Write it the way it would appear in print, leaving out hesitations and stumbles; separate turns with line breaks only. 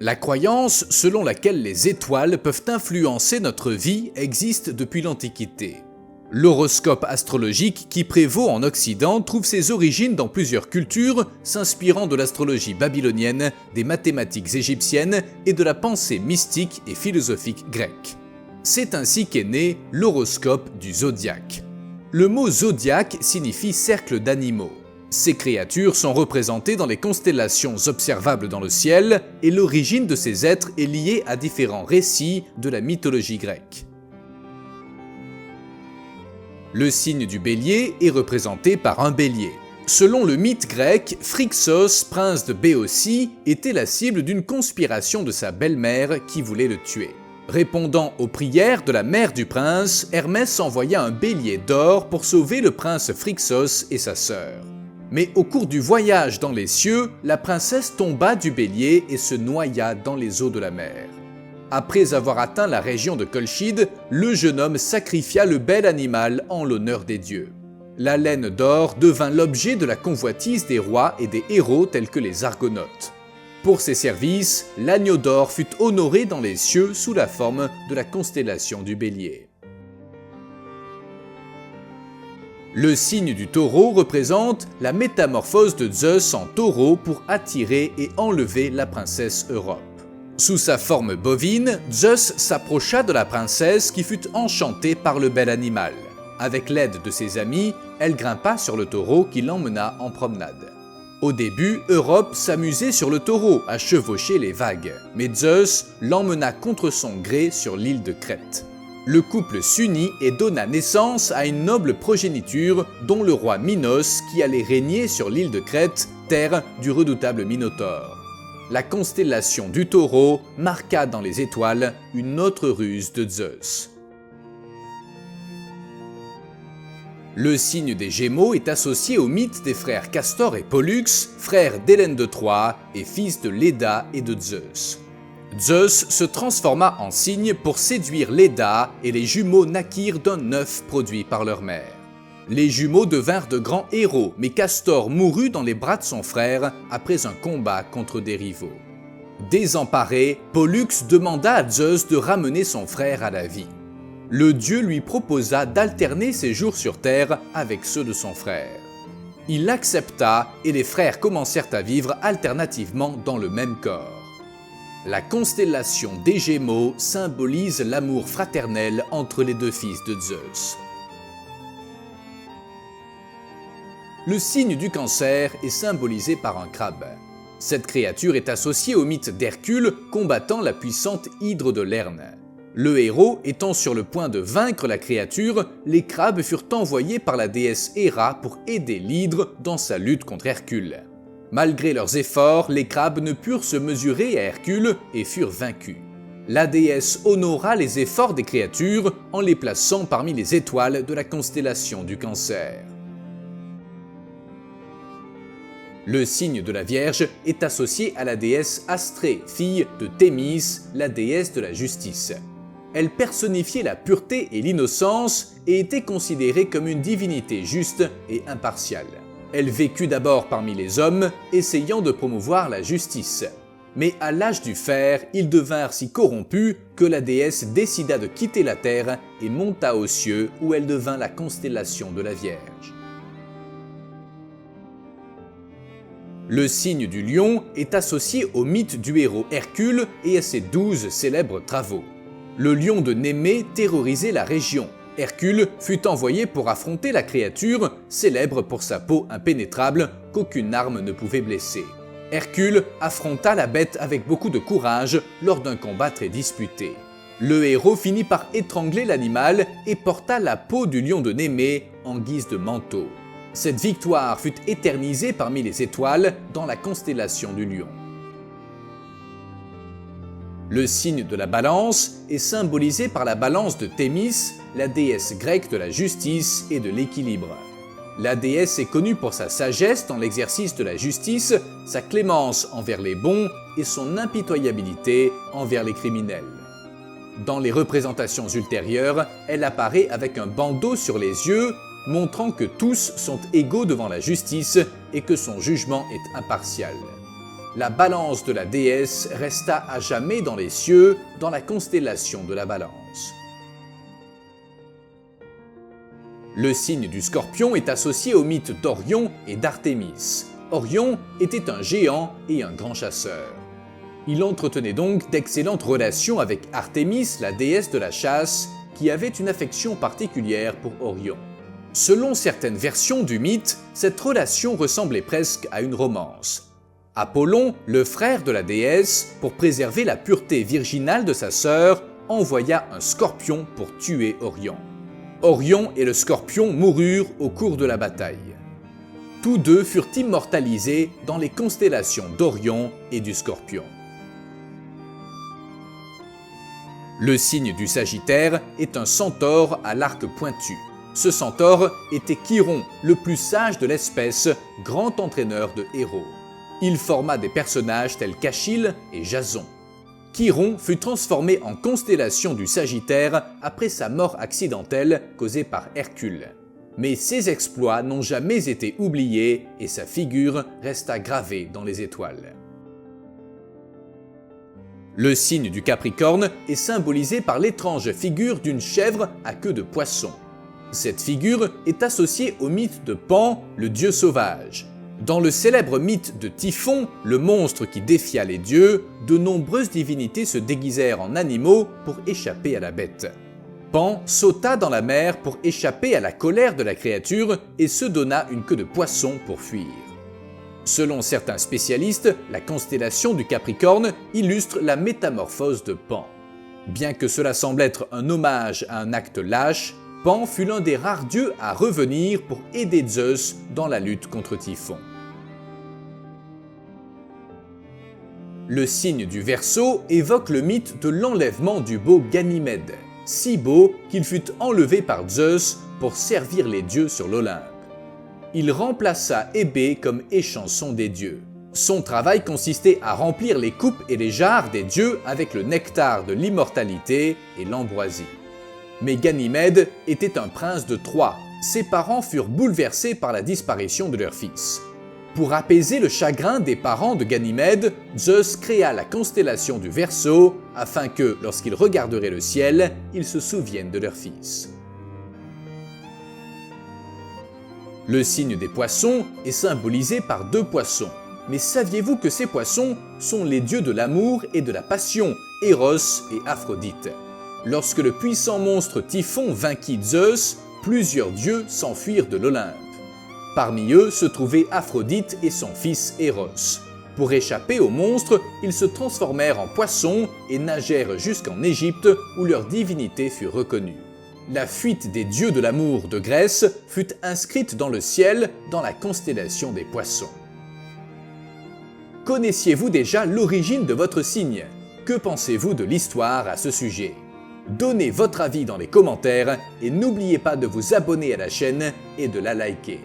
La croyance selon laquelle les étoiles peuvent influencer notre vie existe depuis l'Antiquité. L'horoscope astrologique qui prévaut en Occident trouve ses origines dans plusieurs cultures, s'inspirant de l'astrologie babylonienne, des mathématiques égyptiennes et de la pensée mystique et philosophique grecque. C'est ainsi qu'est né l'horoscope du zodiaque. Le mot zodiaque signifie cercle d'animaux. Ces créatures sont représentées dans les constellations observables dans le ciel et l'origine de ces êtres est liée à différents récits de la mythologie grecque. Le signe du bélier est représenté par un bélier. Selon le mythe grec, Phrixos, prince de Béotie, était la cible d'une conspiration de sa belle-mère qui voulait le tuer. Répondant aux prières de la mère du prince, Hermès envoya un bélier d'or pour sauver le prince Phrixos et sa sœur. Mais au cours du voyage dans les cieux, la princesse tomba du bélier et se noya dans les eaux de la mer. Après avoir atteint la région de Colchide, le jeune homme sacrifia le bel animal en l'honneur des dieux. La laine d'or devint l'objet de la convoitise des rois et des héros tels que les Argonautes. Pour ses services, l'agneau d'or fut honoré dans les cieux sous la forme de la constellation du Bélier. Le signe du taureau représente la métamorphose de Zeus en taureau pour attirer et enlever la princesse Europe. Sous sa forme bovine, Zeus s'approcha de la princesse qui fut enchantée par le bel animal. Avec l'aide de ses amis, elle grimpa sur le taureau qui l'emmena en promenade. Au début, Europe s'amusait sur le taureau à chevaucher les vagues, mais Zeus l'emmena contre son gré sur l'île de Crète. Le couple s'unit et donna naissance à une noble progéniture dont le roi Minos qui allait régner sur l'île de Crète, terre du redoutable Minotaure. La constellation du taureau marqua dans les étoiles une autre ruse de Zeus. Le signe des Gémeaux est associé au mythe des frères Castor et Pollux, frères d'Hélène de Troie et fils de Léda et de Zeus. Zeus se transforma en cygne pour séduire Léda et les jumeaux naquirent d'un œuf produit par leur mère. Les jumeaux devinrent de grands héros, mais Castor mourut dans les bras de son frère après un combat contre des rivaux. Désemparé, Pollux demanda à Zeus de ramener son frère à la vie. Le dieu lui proposa d'alterner ses jours sur terre avec ceux de son frère. Il accepta et les frères commencèrent à vivre alternativement dans le même corps. La constellation des Gémeaux symbolise l'amour fraternel entre les deux fils de Zeus. Le signe du Cancer est symbolisé par un crabe. Cette créature est associée au mythe d'Hercule combattant la puissante hydre de Lerne. Le héros étant sur le point de vaincre la créature, les crabes furent envoyés par la déesse Héra pour aider l'hydre dans sa lutte contre Hercule. Malgré leurs efforts, les crabes ne purent se mesurer à Hercule et furent vaincus. La déesse honora les efforts des créatures en les plaçant parmi les étoiles de la constellation du Cancer. Le signe de la Vierge est associé à la déesse Astrée, fille de Thémis, la déesse de la justice. Elle personnifiait la pureté et l'innocence et était considérée comme une divinité juste et impartiale. Elle vécut d'abord parmi les hommes, essayant de promouvoir la justice. Mais à l'âge du fer, ils devinrent si corrompus que la déesse décida de quitter la terre et monta aux cieux où elle devint la constellation de la Vierge. Le signe du lion est associé au mythe du héros Hercule et à ses 12 célèbres travaux. Le lion de Némée terrorisait la région. Hercule fut envoyé pour affronter la créature, célèbre pour sa peau impénétrable qu'aucune arme ne pouvait blesser. Hercule affronta la bête avec beaucoup de courage lors d'un combat très disputé. Le héros finit par étrangler l'animal et porta la peau du lion de Némée en guise de manteau. Cette victoire fut éternisée parmi les étoiles dans la constellation du Lion. Le signe de la balance est symbolisé par la balance de Thémis, la déesse grecque de la justice et de l'équilibre. La déesse est connue pour sa sagesse dans l'exercice de la justice, sa clémence envers les bons et son impitoyabilité envers les criminels. Dans les représentations ultérieures, elle apparaît avec un bandeau sur les yeux, montrant que tous sont égaux devant la justice et que son jugement est impartial. la balance de la déesse resta à jamais dans les cieux, dans la constellation de la Balance. Le signe du Scorpion est associé au mythe d'Orion et d'Artémis. Orion était un géant et un grand chasseur. Il entretenait donc d'excellentes relations avec Artémis, la déesse de la chasse, qui avait une affection particulière pour Orion. Selon certaines versions du mythe, cette relation ressemblait presque à une romance. Apollon, le frère de la déesse, pour préserver la pureté virginale de sa sœur, envoya un scorpion pour tuer Orion. Orion et le scorpion moururent au cours de la bataille. Tous deux furent immortalisés dans les constellations d'Orion et du Scorpion. Le signe du Sagittaire est un centaure à l'arc pointu. Ce centaure était Chiron, le plus sage de l'espèce, grand entraîneur de héros. Il forma des personnages tels qu'Achille et Jason. Chiron fut transformé en constellation du Sagittaire après sa mort accidentelle causée par Hercule. Mais ses exploits n'ont jamais été oubliés et sa figure resta gravée dans les étoiles. Le signe du Capricorne est symbolisé par l'étrange figure d'une chèvre à queue de poisson. Cette figure est associée au mythe de Pan, le dieu sauvage. Dans le célèbre mythe de Typhon, le monstre qui défia les dieux, de nombreuses divinités se déguisèrent en animaux pour échapper à la bête. Pan sauta dans la mer pour échapper à la colère de la créature et se donna une queue de poisson pour fuir. Selon certains spécialistes, la constellation du Capricorne illustre la métamorphose de Pan. Bien que cela semble être un hommage à un acte lâche, Pan fut l'un des rares dieux à revenir pour aider Zeus dans la lutte contre Typhon. Le signe du Verseau évoque le mythe de l'enlèvement du beau Ganymède, si beau qu'il fut enlevé par Zeus pour servir les dieux sur l'Olympe. Il remplaça Hébé comme échanson des dieux. Son travail consistait à remplir les coupes et les jarres des dieux avec le nectar de l'immortalité et l'ambroisie. Mais Ganymède était un prince de Troie. Ses parents furent bouleversés par la disparition de leur fils. Pour apaiser le chagrin des parents de Ganymède, Zeus créa la constellation du Verseau afin que, lorsqu'ils regarderaient le ciel, ils se souviennent de leur fils. Le signe des poissons est symbolisé par deux poissons. Mais saviez-vous que ces poissons sont les dieux de l'amour et de la passion, Eros et Aphrodite? Lorsque le puissant monstre Typhon vainquit Zeus, plusieurs dieux s'enfuirent de l'Olympe. Parmi eux se trouvaient Aphrodite et son fils Eros. Pour échapper au monstre, ils se transformèrent en poissons et nagèrent jusqu'en Égypte où leur divinité fut reconnue. La fuite des dieux de l'amour de Grèce fut inscrite dans le ciel dans la constellation des poissons. Connaissiez-vous déjà l'origine de votre signe? Que pensez-vous de l'histoire à ce sujet? Donnez votre avis dans les commentaires et n'oubliez pas de vous abonner à la chaîne et de la liker.